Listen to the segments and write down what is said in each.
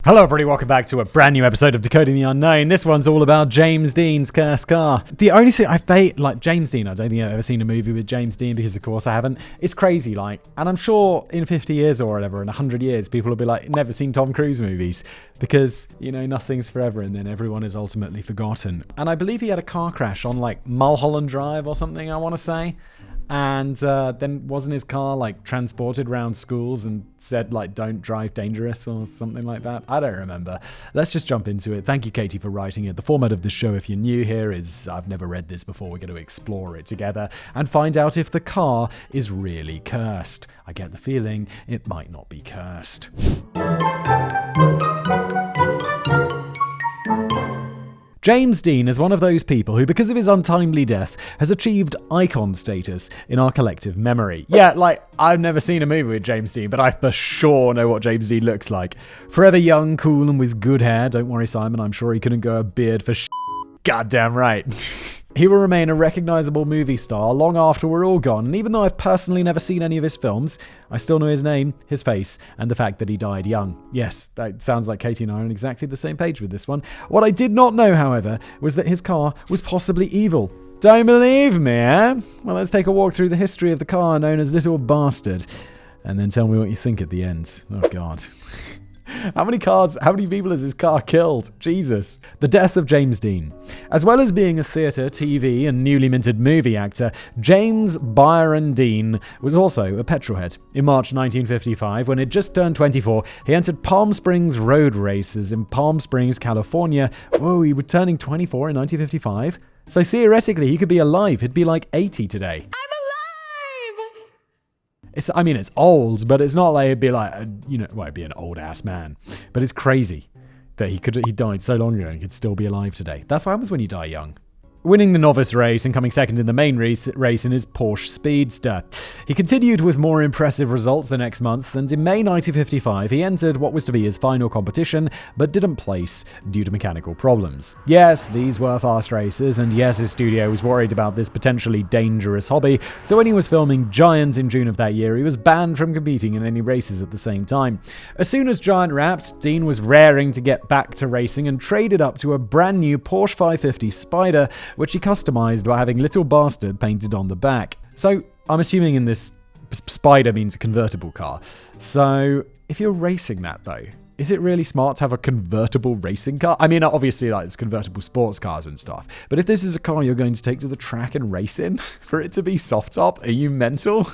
Hello everybody, welcome back to a brand new episode of Decoding the Unknown. This one's all about James Dean's cursed car. The only thing James Dean, I don't think I've ever seen a movie with James Dean because of course I haven't. It's crazy, and I'm sure in 50 years or whatever, in 100 years, people will be like, never seen Tom Cruise movies because, nothing's forever and then everyone is ultimately forgotten. And I believe he had a car crash on Mulholland Drive or something, I want to say. And then wasn't his car transported around schools and said don't drive dangerous or something like that? I don't remember. Let's just jump into it. Thank you, Katie, for writing it. The format of the show, if you're new here, is I've never read this before. We're going to explore it together and find out if the car is really cursed. I get the feeling it might not be cursed. James Dean is one of those people who, because of his untimely death, has achieved icon status in our collective memory. Yeah, I've never seen a movie with James Dean, but I for sure know what James Dean looks like. Forever young, cool, and with good hair. Don't worry, Simon, I'm sure he couldn't grow a beard for goddamn right. He will remain a recognizable movie star long after we're all gone, and even though I've personally never seen any of his films, I still know his name, his face, and the fact that he died young. Yes, that sounds like Katie and I are on exactly the same page with this one. What I did not know, however, was that his car was possibly evil. Don't believe me, eh? Well, let's take a walk through the history of the car known as Little Bastard, and then tell me what you think at the end. Oh, God. How many people has his car killed? Jesus. The death of James Dean. As well as being a theatre, TV, and newly minted movie actor, James Byron Dean was also a petrolhead. In March 1955, when he'd just turned 24, he entered Palm Springs road races in Palm Springs, California. Whoa, he was turning 24 in 1955? So theoretically, he could be alive. He'd be 80 today. It's old, but it's not it'd be it'd be an old ass man. But it's crazy that he died so long ago and he could still be alive today. That's what happens when you die young. Winning the novice race and coming second in the main race in his Porsche Speedster. He continued with more impressive results the next month, and in May 1955 he entered what was to be his final competition, but didn't place due to mechanical problems. Yes, these were fast races, and yes, his studio was worried about this potentially dangerous hobby, so when he was filming Giant in June of that year, he was banned from competing in any races at the same time. As soon as Giant wrapped, Dean was raring to get back to racing and traded up to a brand new Porsche 550 Spider, which he customized by having Little Bastard painted on the back. So I'm assuming in this Spider means a convertible car. So if you're racing that though, is it really smart to have a convertible racing car? Obviously it's convertible sports cars and stuff. But if this is a car you're going to take to the track and race in for it to be soft top, are you mental?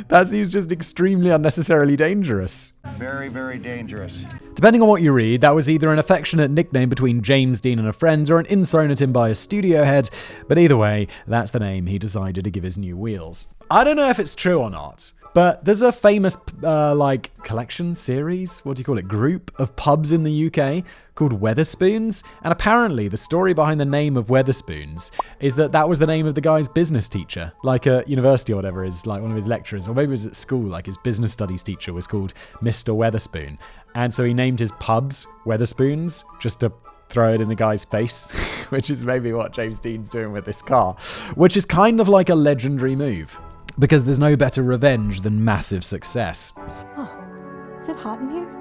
That seems just extremely unnecessarily dangerous. Very, very dangerous. Depending on what you read, that was either an affectionate nickname between James Dean and a friend or an insult at him by a studio head, but either way, that's the name he decided to give his new wheels. I don't know if it's true or not, but there's a famous, collection series, group of pubs in the UK called Wetherspoons, and apparently the story behind the name of Wetherspoons is that was the name of the guy's business teacher, at university or whatever, is one of his lecturers, or maybe it was at school, his business studies teacher was called Mr. Wetherspoon, and so he named his pubs Wetherspoons just to throw it in the guy's face, which is maybe what James Dean's doing with this car, which is kind of like a legendary move. Because there's no better revenge than massive success. Oh, is it hot in here?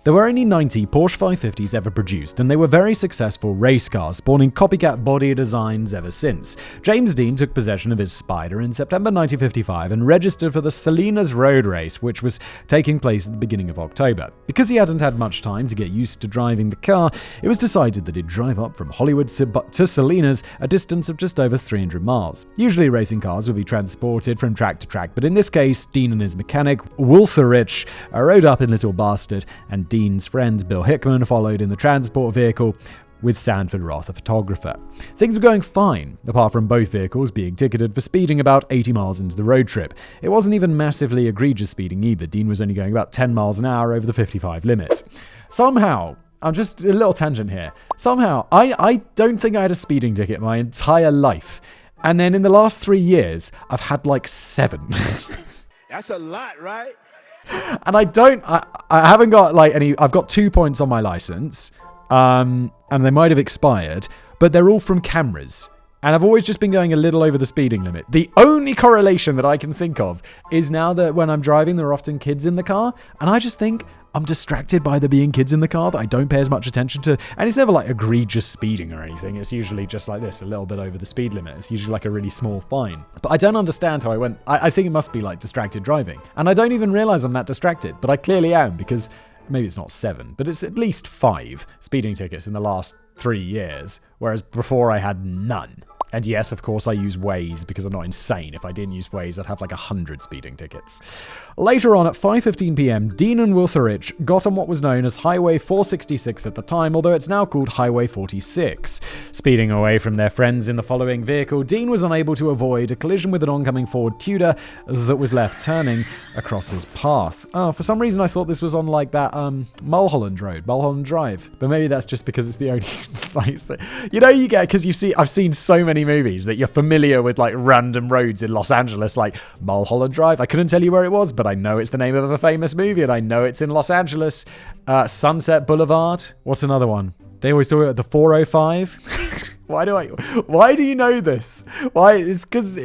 There were only 90 Porsche 550s ever produced, and they were very successful race cars, spawning copycat body designs ever since. James Dean took possession of his Spider in September 1955 and registered for the Salinas Road Race, which was taking place at the beginning of October. Because he hadn't had much time to get used to driving the car, it was decided that he'd drive up from Hollywood to Salinas, a distance of just over 300 miles. Usually racing cars would be transported from track to track, but in this case, Dean and his mechanic, Wolferich, rode up in Little Bastard, and Dean's friend Bill Hickman followed in the transport vehicle with Sanford Roth, a photographer. Things were going fine, apart from both vehicles being ticketed for speeding about 80 miles into the road trip. It wasn't even massively egregious speeding either. Dean was only going about 10 miles an hour over the 55 limit. Somehow, I'm just a little tangent here. Somehow, I don't think I had a speeding ticket my entire life. And then in the last 3 years, I've had 7. That's a lot, right? And I haven't got any, I've got 2 points on my license, and they might have expired, but they're all from cameras. And I've always just been going a little over the speeding limit. The only correlation that I can think of is now that when I'm driving, there are often kids in the car. And I just think I'm distracted by there being kids in the car that I don't pay as much attention to. And it's never like egregious speeding or anything. It's usually just like this, a little bit over the speed limit. It's usually like a really small fine. But I don't understand how I went. I think it must be like distracted driving. And I don't even realize I'm that distracted. But I clearly am, because maybe it's not 7, but it's at least 5 speeding tickets in the last 3 years. Whereas before I had none. And yes, of course, I use Waze because I'm not insane. If I didn't use Waze, I'd have like 100 speeding tickets. Later on at 5:15 p.m., Dean and Wiltherich got on what was known as Highway 466 at the time, although it's now called Highway 46. Speeding away from their friends in the following vehicle, Dean was unable to avoid a collision with an oncoming Ford Tudor that was left turning across his path. Oh, for some reason I thought this was on like that Mulholland Drive. But maybe that's just because it's the only place that, you get, because I've seen so many movies that you're familiar with like random roads in Los Angeles, like Mulholland Drive. I couldn't tell you where it was, but I know it's the name of a famous movie and I know it's in Los Angeles. Sunset Boulevard. What's another one? They always talk about the 405. Why do you know this? Why? It's because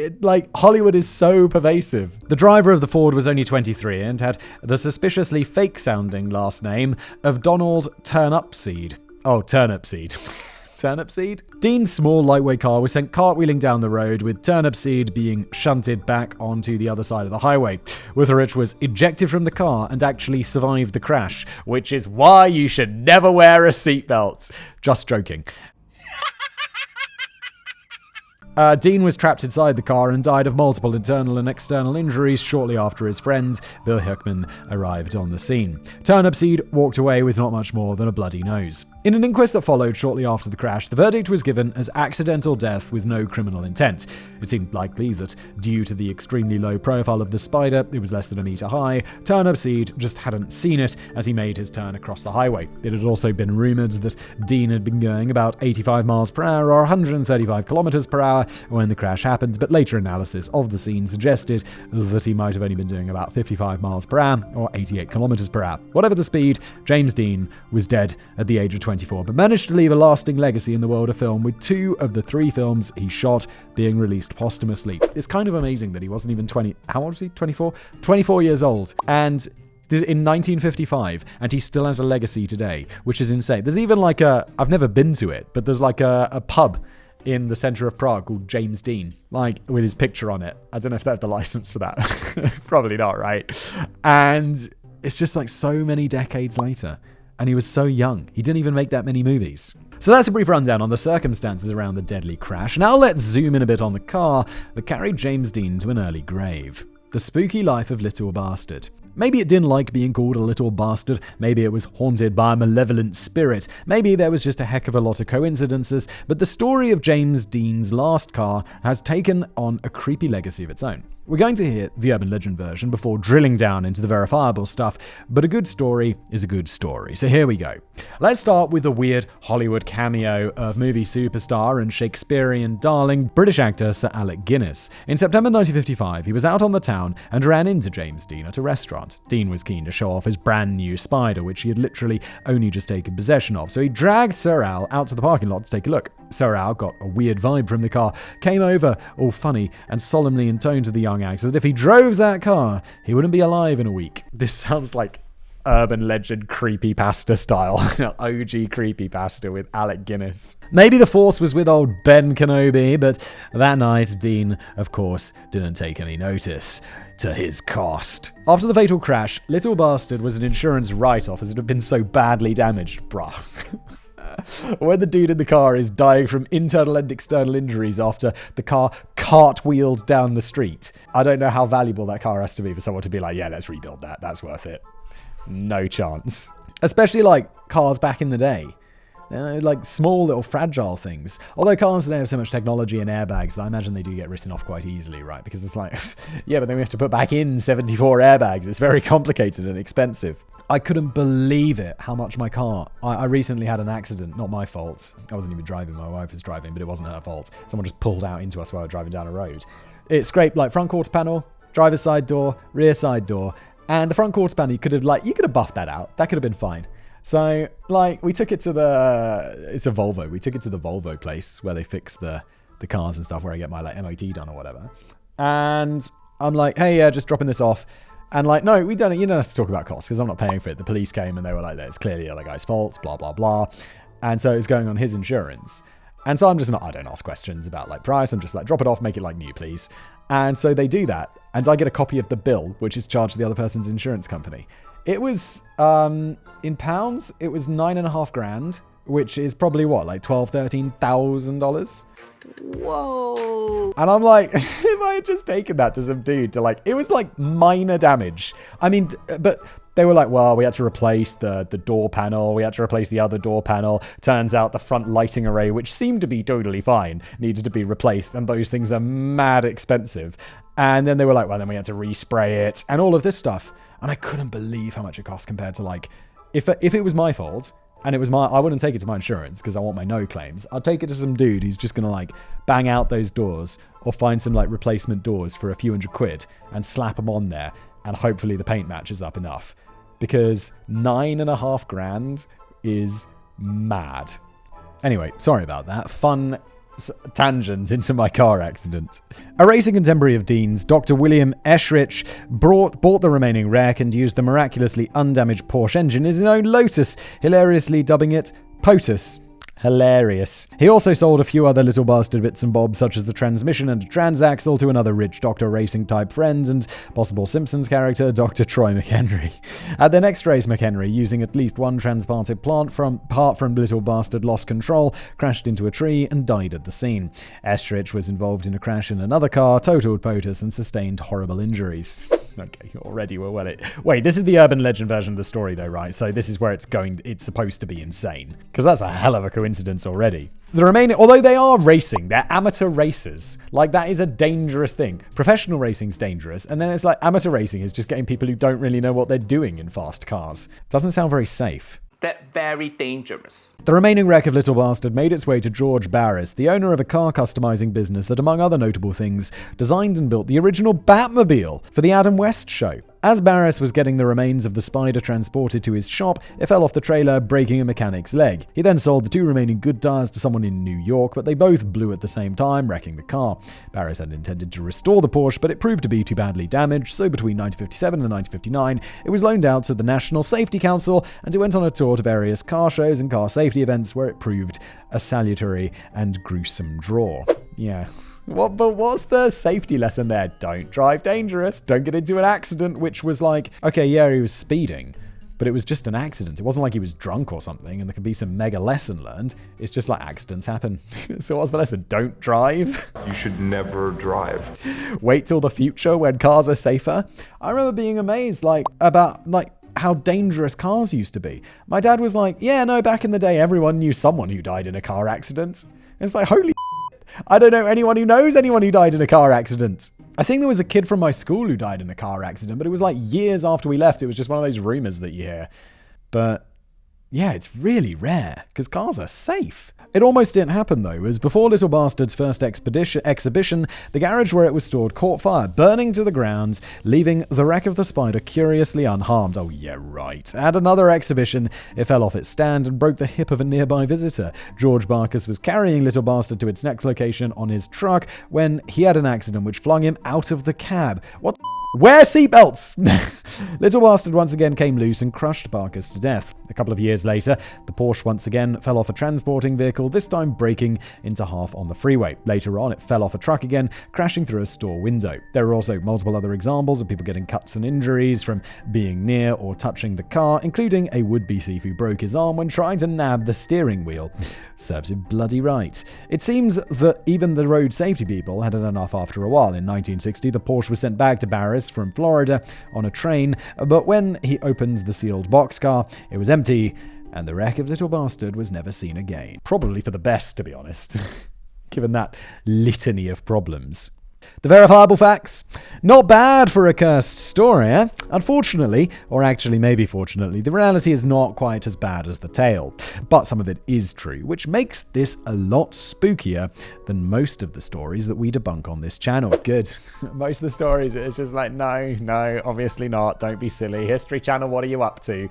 Hollywood is so pervasive. The driver of the Ford was only 23 and had the suspiciously fake sounding last name of Donald Turnipseed. Oh, Turnipseed. Turnipseed? Dean's small, lightweight car was sent cartwheeling down the road, with Turnipseed being shunted back onto the other side of the highway. Witherich was ejected from the car and actually survived the crash, which is why you should never wear a seatbelt. Just joking. Dean was trapped inside the car and died of multiple internal and external injuries shortly after his friend, Bill Hickman, arrived on the scene. Turnipseed walked away with not much more than a bloody nose. In an inquest that followed shortly after the crash, the verdict was given as accidental death with no criminal intent. It seemed likely that, due to the extremely low profile of the spider, it was less than a meter high, Turnipseed just hadn't seen it as he made his turn across the highway. It had also been rumored that Dean had been going about 85 miles per hour or 135 kilometers per hour when the crash happened, but later analysis of the scene suggested that he might have only been doing about 55 miles per hour or 88 kilometers per hour. Whatever the speed, James Dean was dead at the age of 24, but managed to leave a lasting legacy in the world of film, with 2 of the 3 films he shot being released posthumously. It's kind of amazing that he wasn't even 20. How old was he? 24? 24 years old. And this in 1955, and he still has a legacy today, which is insane. There's even like I've never been to it, but there's like a pub in the center of Prague called James Dean, like with his picture on it. I don't know if they have the license for that. Probably not, right? And it's just like so many decades later. And he was so young. He didn't even make that many movies. So that's a brief rundown on the circumstances around the deadly crash. Now let's zoom in a bit on the car that carried James Dean to an early grave. The spooky life of Little Bastard. Maybe it didn't like being called a little bastard. Maybe it was haunted by a malevolent spirit. Maybe there was just a heck of a lot of coincidences. But the story of James Dean's last car has taken on a creepy legacy of its own. We're going to hear the urban legend version before drilling down into the verifiable stuff, but a good story is a good story. So here we go. Let's start with a weird Hollywood cameo of movie superstar and Shakespearean darling British actor Sir Alec Guinness. In September 1955, he was out on the town and ran into James Dean at a restaurant. Dean was keen to show off his brand new spider, which he had literally only just taken possession of, so he dragged Sir Al out to the parking lot to take a look. Sir Al got a weird vibe from the car, came over all funny and solemnly intoned to the young actor that if he drove that car, he wouldn't be alive in a week. This sounds like urban legend creepypasta style. OG creepypasta with Alec Guinness. Maybe the force was with old Ben Kenobi, but that night, Dean, of course, didn't take any notice. To his cost. After the fatal crash, Little Bastard was an insurance write-off as it had been so badly damaged, bruh. When the dude in the car is dying from internal and external injuries after the car cartwheeled down the street, I don't know how valuable that car has to be for someone to be like, yeah, let's rebuild that. That's worth it. No chance. Especially like cars back in the day. Like small little fragile things. Although cars today have so much technology and airbags that I imagine they do get written off quite easily, right? Because it's like, yeah, but then we have to put back in 74 airbags. It's very complicated and expensive. I couldn't believe it, how much my car... I recently had an accident, not my fault. I wasn't even driving, my wife was driving, but it wasn't her fault. Someone just pulled out into us while we were driving down a road. It scraped like front quarter panel, driver's side door, rear side door, and the front quarter panel, you could have buffed that out. That could have been fine. So, like, we took it to it's a Volvo. We took it to the Volvo place where they fix the the cars and stuff where I get my like MOT done or whatever. And I'm like, hey, yeah, just dropping this off. And like, no, we don't, you don't have to talk about costs because I'm not paying for it. The police came and they were like, it's clearly the other guy's fault, blah, blah, blah. And so it's going on his insurance. And so I'm just not, I don't ask questions about like price. I'm just like, drop it off, make it like new, please. And so they do that. And I get a copy of the bill, which is charged to the other person's insurance company. It was, in pounds, it was $9,500, which is probably what, like $12,000-13,000? Whoa. And I'm like, if I had just taken that to some dude to like, it was like minor damage. I mean, but they were like, well, we had to replace the door panel. We had to replace the other door panel. Turns out the front lighting array, which seemed to be totally fine, needed to be replaced. And those things are mad expensive. And then they were like, well, then we had to respray it and all of this stuff. And I couldn't believe how much it cost compared to like, if it was my fault, and it was I wouldn't take it to my insurance because I want my no claims. I'd take it to some dude who's just going to like bang out those doors or find some like replacement doors for a few £100 and slap them on there. And hopefully the paint matches up enough because $9,500 is mad. Anyway, sorry about that. Fun tangent into my car accident. A racing contemporary of Dean's, Dr. William Eshrich, bought the remaining wreck and used the miraculously undamaged Porsche engine as his own Lotus, hilariously dubbing it POTUS. Hilarious. He also sold a few other little bastard bits and bobs, such as the transmission and a transaxle, to another rich Dr. Racing type friend and possible Simpsons character, Dr. Troy McHenry. At the next race, McHenry, using at least one transplanted part from little bastard, lost control, crashed into a tree and died at the scene. Estrich was involved in a crash in another car, totaled POTUS, and sustained horrible injuries. Okay, already we're well. Wait, this is the urban legend version of the story, though, right? So this is where it's supposed to be insane. Because that's a hell of a coincidence already. The remaining, although they are racing, they're amateur racers. Like, that is a dangerous thing. Professional racing's dangerous, and then it's like amateur racing is just getting people who don't really know what they're doing in fast cars. Doesn't sound very safe. That's very dangerous. The remaining wreck of Little Bastard made its way to George Barris, the owner of a car customizing business that, among other notable things, designed and built the original Batmobile for the Adam West show. As Barris was getting the remains of the Spider transported to his shop, it fell off the trailer, breaking a mechanic's leg. He then sold the two remaining good tires to someone in New York, but they both blew at the same time, wrecking the car. Barris had intended to restore the Porsche, but it proved to be too badly damaged, so between 1957 and 1959, it was loaned out to the National Safety Council, and it went on a tour to various car shows and car safety events where it proved a salutary and gruesome draw. Yeah. But what's the safety lesson there? Don't drive dangerous. Don't get into an accident, which was like, okay, yeah, he was speeding, but it was just an accident. It wasn't like he was drunk or something, and there could be some mega lesson learned. It's just like accidents happen. So what's the lesson? Don't drive. You should never drive. Wait till the future when cars are safer. I remember being amazed, about how dangerous cars used to be. My dad was like, yeah, no, back in the day, everyone knew someone who died in a car accident. It's like, holy I don't know anyone who knows anyone who died in a car accident. I think there was a kid from my school who died in a car accident, but it was like years after we left. It was just one of those rumors that you hear. But yeah, it's really rare because cars are safe. It almost didn't happen though, as before Little Bastard's first exhibition, the garage where it was stored caught fire, burning to the ground, leaving the wreck of the Spider curiously unharmed. Oh yeah, right. At another exhibition, it fell off its stand and broke the hip of a nearby visitor. George Barkas was carrying Little Bastard to its next location on his truck when he had an accident which flung him out of the cab. What the Wear seatbelts! Little Bastard once again came loose and crushed Barkas to death. A couple of years later, the Porsche once again fell off a transporting vehicle, this time breaking into half on the freeway. Later on, it fell off a truck again, crashing through a store window. There are also multiple other examples of people getting cuts and injuries from being near or touching the car, including a would-be thief who broke his arm when trying to nab the steering wheel. Serves him bloody right. It seems that even the road safety people had had enough after a while. In 1960, the Porsche was sent back to Barris from Florida on a train, but when he opened the sealed boxcar, it was empty, and the wreck of Little Bastard was never seen again. Probably for the best, to be honest, given that litany of problems. The verifiable facts? Not bad for a cursed story, eh? Unfortunately, or actually maybe fortunately, the reality is not quite as bad as the tale. But some of it is true, which makes this a lot spookier than most of the stories that we debunk on this channel. Good. Most of the stories, it's just like, no, obviously not. Don't be silly. History Channel, what are you up to?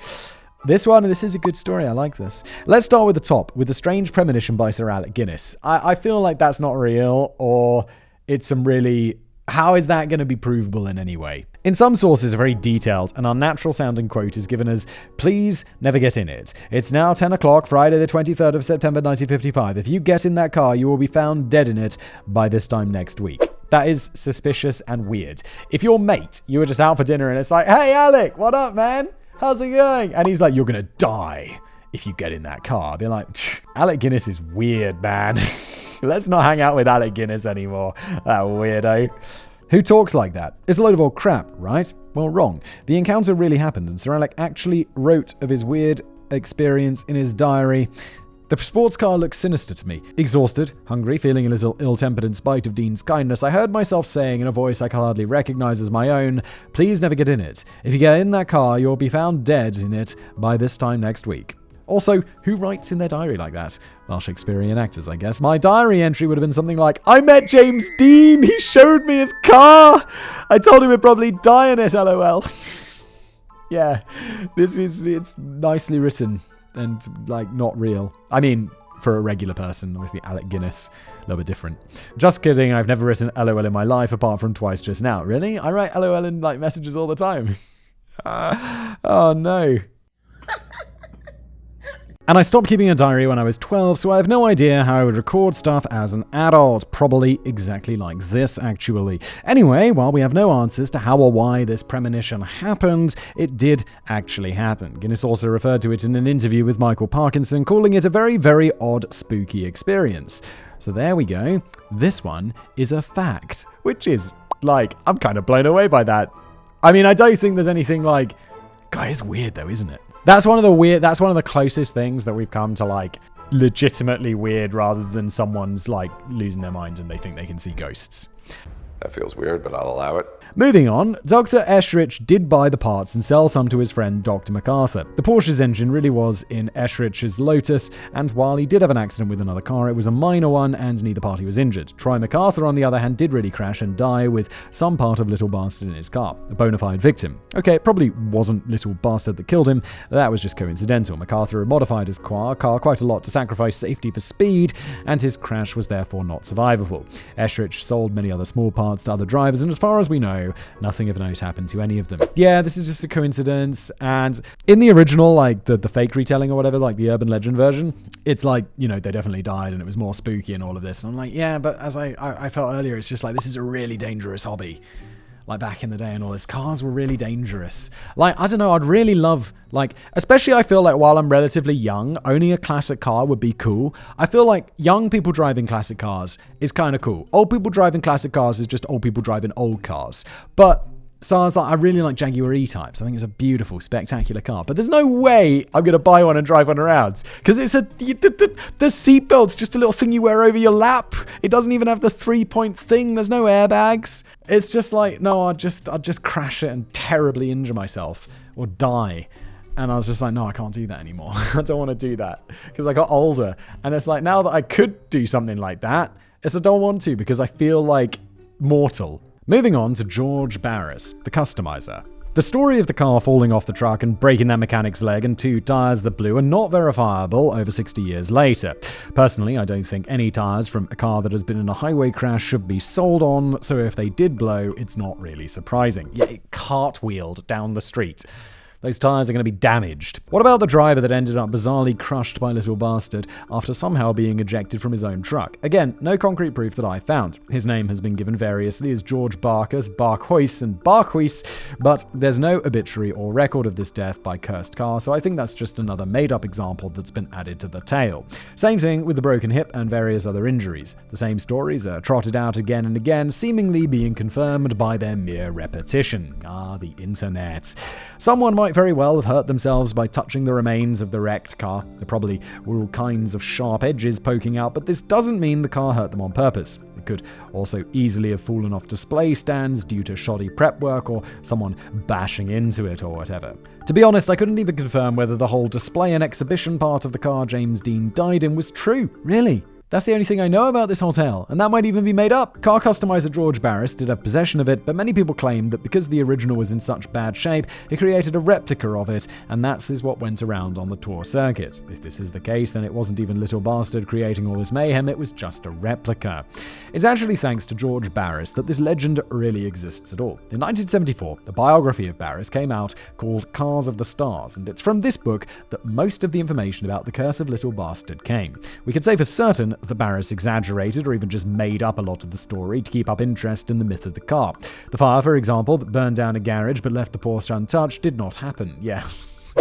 This is a good story. I like this. Let's start with the top, with the strange premonition by Sir Alec Guinness. I feel like that's not real, or it's some really... How is that going to be provable in any way? In some sources, a very detailed and unnatural sounding quote is given as, "Please never get in it. It's now 10 o'clock, Friday the 23rd of September 1955. If you get in that car, you will be found dead in it by this time next week." That is suspicious and weird. If your mate, you were just out for dinner and it's like, "Hey, Alec, what up, man? How's it going?" And he's like, "You're going to die if you get in that car." I'd be like, Alec Guinness is weird, man. Let's not hang out with Alec Guinness anymore. That weirdo. Who talks like that? It's a load of old crap, right? Well, wrong. The encounter really happened, and Sir Alec actually wrote of his weird experience in his diary. "The sports car looks sinister to me. Exhausted, hungry, feeling a little ill-tempered in spite of Dean's kindness, I heard myself saying in a voice I can hardly recognize as my own, 'Please never get in it. If you get in that car, you'll be found dead in it by this time next week.'" Also, who writes in their diary like that? Well, Shakespearean actors, I guess. My diary entry would have been something like, "I met James Dean. He showed me his car. I told him he'd probably die in it, lol." Yeah, it's nicely written and, like, not real. I mean, for a regular person, obviously Alec Guinness, a little bit different. Just kidding, I've never written LOL in my life apart from twice just now. Really? I write LOL in, like, messages all the time. Oh, no. And I stopped keeping a diary when I was 12, so I have no idea how I would record stuff as an adult. Probably exactly like this, actually. Anyway, while we have no answers to how or why this premonition happened, it did actually happen. Guinness also referred to it in an interview with Michael Parkinson, calling it a very, very odd, spooky experience. So there we go. This one is a fact, which is, like, I'm kind of blown away by that. I mean, I don't think there's anything like... God, it's weird though, isn't it? That's one of the closest things that we've come to, like, legitimately weird rather than someone's, like, losing their mind and they think they can see ghosts. That feels weird, but I'll allow it. Moving on, Dr. Eschrich did buy the parts and sell some to his friend Dr. MacArthur. The Porsche's engine really was in Eschrich's Lotus, and while he did have an accident with another car, it was a minor one and neither party was injured. Troy MacArthur, on the other hand, did really crash and die with some part of Little Bastard in his car. A bona fide victim. Okay, it probably wasn't Little Bastard that killed him, that was just coincidental. MacArthur had modified his car quite a lot to sacrifice safety for speed, and his crash was therefore not survivable. Eschrich sold many other small parts to other drivers, and as far as we know, nothing of note happened to any of them. Yeah, this is just a coincidence, and in the original, like, the fake retelling or whatever, like the urban legend version, it's like, you know, they definitely died and it was more spooky and all of this. And I'm like, yeah, but as I felt earlier, it's just like, this is a really dangerous hobby. Like, back in the day and all this, cars were really dangerous. Like, I don't know, I'd really love, like, especially I feel like while I'm relatively young, owning a classic car would be cool. I feel like young people driving classic cars is kind of cool. Old people driving classic cars is just old people driving old cars. But so I was like, I really like Jaguar E-Types. I think it's a beautiful, spectacular car. But there's no way I'm going to buy one and drive one around. Because it's the seatbelt's just a little thing you wear over your lap. It doesn't even have the 3-point thing. There's no airbags. It's just like, no, I'd just crash it and terribly injure myself or die. And I was just like, no, I can't do that anymore. I don't want to do that. Because I got older. And it's like, now that I could do something like that, I don't want to because I feel like mortal. Moving on to George Barris, the customizer. The story of the car falling off the truck and breaking that mechanic's leg and 2 tires that blew are not verifiable over 60 years later. Personally, I don't think any tires from a car that has been in a highway crash should be sold on, so if they did blow, it's not really surprising. Yet it cartwheeled down the street. Those tires are going to be damaged. What about the driver that ended up bizarrely crushed by Little Bastard after somehow being ejected from his own truck? Again, no concrete proof that I found. His name has been given variously as George Barkus, Barkhuis, and Barkhuis, but there's no obituary or record of this death by cursed car, so I think that's just another made-up example that's been added to the tale. Same thing with the broken hip and various other injuries. The same stories are trotted out again and again, seemingly being confirmed by their mere repetition. Ah, the internet. Someone might very well have hurt themselves by touching the remains of the wrecked car. There probably were all kinds of sharp edges poking out, but this doesn't mean the car hurt them on purpose. It could also easily have fallen off display stands due to shoddy prep work or someone bashing into it or whatever. To be honest, I couldn't even confirm whether the whole display and exhibition part of the car James Dean died in was true. Really? That's the only thing I know about this hotel, and that might even be made up. Car customizer George Barris did have possession of it, but many people claim that because the original was in such bad shape, he created a replica of it, and that is what went around on the tour circuit. If this is the case, then it wasn't even Little Bastard creating all this mayhem, it was just a replica. It's actually thanks to George Barris that this legend really exists at all. In 1974, a biography of Barris came out called Cars of the Stars, and it's from this book that most of the information about the curse of Little Bastard came. We could say for certain that Barris exaggerated or even just made up a lot of the story to keep up interest in the myth of the car. The fire, for example, that burned down a garage but left the Porsche untouched did not happen. Yeah.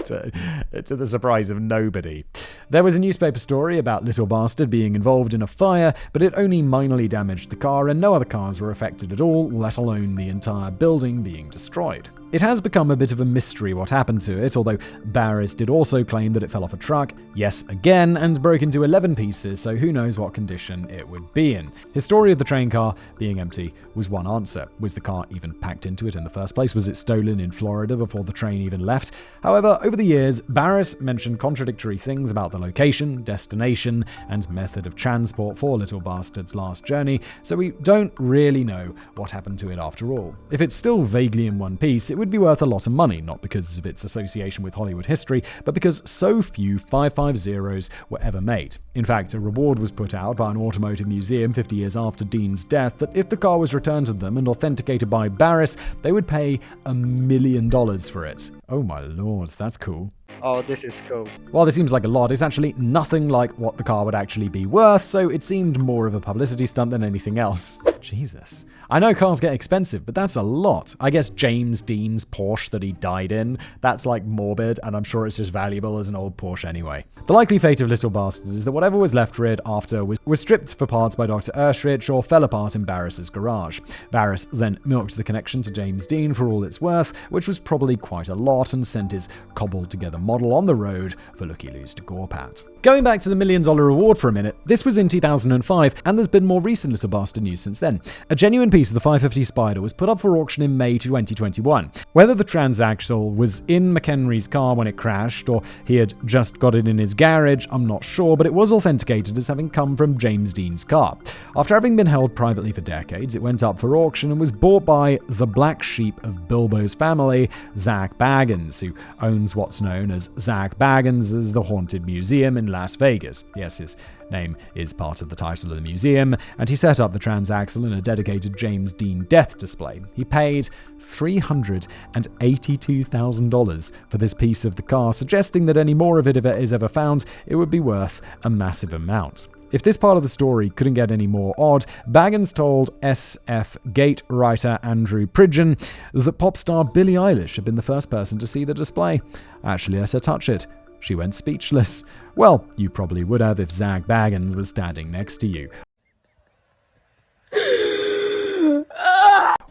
To the surprise of nobody. There was a newspaper story about Little Bastard being involved in a fire, but it only minorly damaged the car and no other cars were affected at all, let alone the entire building being destroyed. It has become a bit of a mystery what happened to it, although Barris did also claim that it fell off a truck, yes again, and broke into 11 pieces, so who knows what condition it would be in. His story of the train car being empty was one answer. Was the car even packed into it in the first place? Was it stolen in Florida before the train even left? However, over the years, Barris mentioned contradictory things about the location, destination, and method of transport for Little Bastard's last journey, so we don't really know what happened to it after all. If it's still vaguely in one piece, it would be worth a lot of money, not because of its association with Hollywood history, but because so few 550s were ever made. In fact, a reward was put out by an automotive museum 50 years after Dean's death that if the car was returned to them and authenticated by Barris, they would pay $1 million for it. Oh my lord, that's cool. Oh, this is cool. While this seems like a lot, it's actually nothing like what the car would actually be worth, so it seemed more of a publicity stunt than anything else. Jesus. I know cars get expensive, but that's a lot. I guess James Dean's Porsche that he died in, that's like morbid, and I'm sure it's just valuable as an old Porsche anyway. The likely fate of Little Bastard is that whatever was left for it after was stripped for parts by Dr. Erschrich or fell apart in Barris's garage. Barris then milked the connection to James Dean for all it's worth, which was probably quite a lot, and sent his cobbled together model on the road for looky-loos to gawp at. Going back to the $1 million reward for a minute, this was in 2005, and there's been more recent Little Bastard news since then. A genuine piece of the 550 Spider was put up for auction in May 2021. Whether the transaxle was in McHenry's car when it crashed, or he had just got it in his garage, I'm not sure, but it was authenticated as having come from James Dean's car. After having been held privately for decades, it went up for auction and was bought by the black sheep of Bilbo's family, Zach Baggins, who owns what's known as Zach Baggins' The Haunted Museum in Las Vegas. Yes, his name is part of the title of the museum, and he set up the transaxle in a dedicated James Dean death display. He paid $382,000 for this piece of the car, suggesting that any more of it, if it is ever found, it would be worth a massive amount. If this part of the story couldn't get any more odd, Baggins told SF Gate writer Andrew Pridgeon that pop star Billie Eilish had been the first person to see the display. I actually let her touch it. She went speechless. Well, you probably would have if Zach Baggins was standing next to you.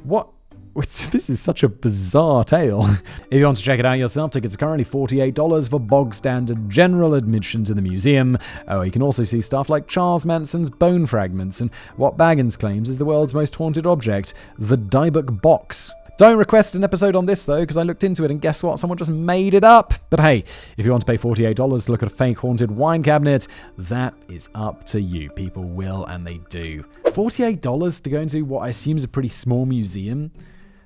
What? This is such a bizarre tale. If you want to check it out yourself, tickets are currently $48 for bog standard general admission to the museum. Oh, you can also see stuff like Charles Manson's bone fragments and what Baggins claims is the world's most haunted object, the Debunking box. Don't request an episode on this though, because I looked into it and guess what? Someone just made it up. But hey, if you want to pay $48 to look at a fake haunted wine cabinet, that is up to you. People will and they do. $48 to go into what I assume is a pretty small museum?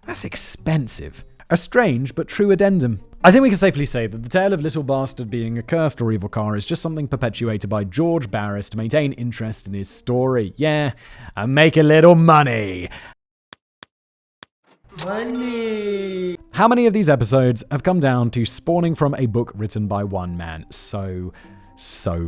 That's expensive. A strange but true addendum. I think we can safely say that the tale of Little Bastard being a cursed or evil car is just something perpetuated by George Barris to maintain interest in his story. Yeah, and make a little money. Money. How many of these episodes have come down to spawning from a book written by one man? So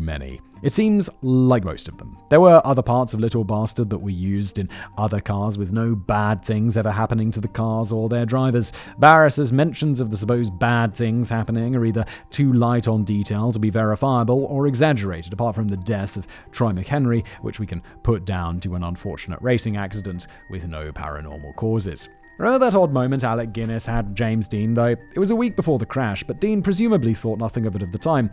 many. It seems like most of them. There were other parts of Little Bastard that were used in other cars with no bad things ever happening to the cars or their drivers. Barris's mentions of the supposed bad things happening are either too light on detail to be verifiable or exaggerated, apart from the death of Troy McHenry, which we can put down to an unfortunate racing accident with no paranormal causes. Remember that odd moment Alec Guinness had James Dean, though? It was a week before the crash, but Dean presumably thought nothing of it at the time.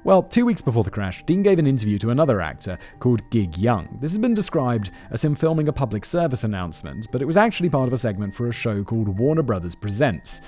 Well, 2 weeks before the crash, Dean gave an interview to another actor called Gig Young. This has been described as him filming a public service announcement, but it was actually part of a segment for a show called Warner Brothers Presents.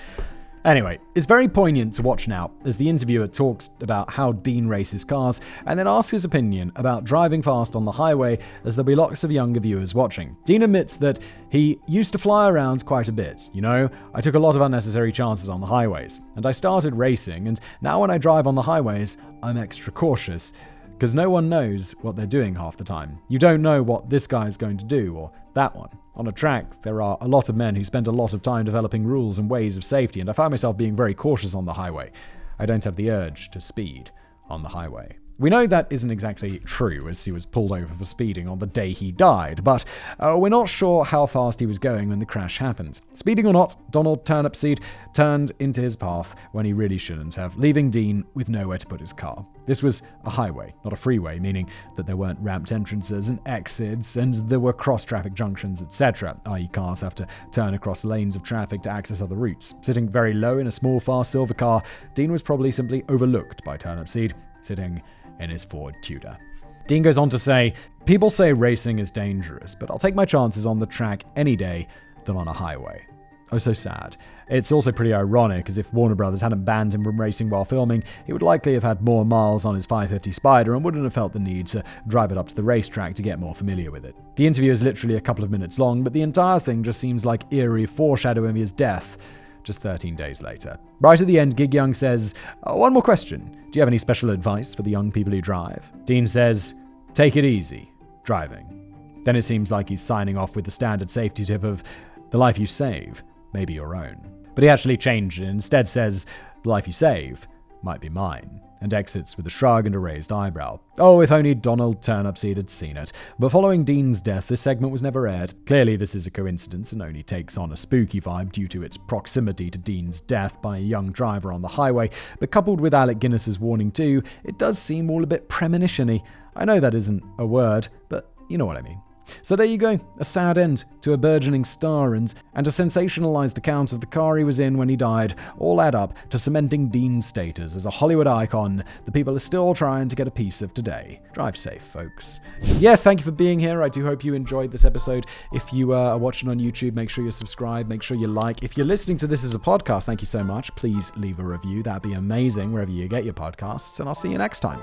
Anyway, it's very poignant to watch now as the interviewer talks about how Dean races cars and then asks his opinion about driving fast on the highway, as there'll be lots of younger viewers watching. Dean admits that he used to fly around quite a bit. I took a lot of unnecessary chances on the highways, and I started racing, and now when I drive on the highways, I'm extra cautious. Because no one knows what they're doing half the time. You don't know what this guy is going to do, or that one. On a track, there are a lot of men who spend a lot of time developing rules and ways of safety, and I find myself being very cautious on the highway. I don't have the urge to speed on the highway. We know that isn't exactly true, as he was pulled over for speeding on the day he died, but we're not sure how fast he was going when the crash happened. Speeding or not, Donald Turnipseed turned into his path when he really shouldn't have, leaving Dean with nowhere to put his car. This was a highway, not a freeway, meaning that there weren't ramped entrances and exits, and there were cross-traffic junctions, etc., i.e. cars have to turn across lanes of traffic to access other routes. Sitting very low in a small, fast silver car, Dean was probably simply overlooked by Turnipseed, sitting in his Ford Tudor. Dean goes on to say, "People say racing is dangerous, but I'll take my chances on the track any day than on a highway." Oh, so sad. It's also pretty ironic, as if Warner Brothers hadn't banned him from racing while filming, he would likely have had more miles on his 550 Spider and wouldn't have felt the need to drive it up to the racetrack to get more familiar with it. The interview is literally a couple of minutes long, but the entire thing just seems like eerie foreshadowing his death just 13 days later. Right at the end, Gig Young says, "One more question. Do you have any special advice for the young people who drive?" Dean says, "Take it easy, driving." Then it seems like he's signing off with the standard safety tip of, "The life you save may be your own." But he actually changed it and instead says, "The life you save might be mine," and exits with a shrug and a raised eyebrow. Oh, if only Donald Turnipseed had seen it. But following Dean's death, this segment was never aired. Clearly, this is a coincidence and only takes on a spooky vibe due to its proximity to Dean's death by a young driver on the highway. But coupled with Alec Guinness's warning too, it does seem all a bit premonition-y. I know that isn't a word, but you know what I mean. So there you go, a sad end to a burgeoning star and a sensationalized account of the car he was in when he died, all add up to cementing Dean's status as a Hollywood icon that people are still trying to get a piece of today. Drive safe, folks. Yes, thank you for being here. I do hope you enjoyed this episode. If you are watching on YouTube, make sure you subscribe, make sure you like. If you're listening to this as a podcast, thank you so much. Please leave a review. That'd be amazing wherever you get your podcasts, and I'll see you next time.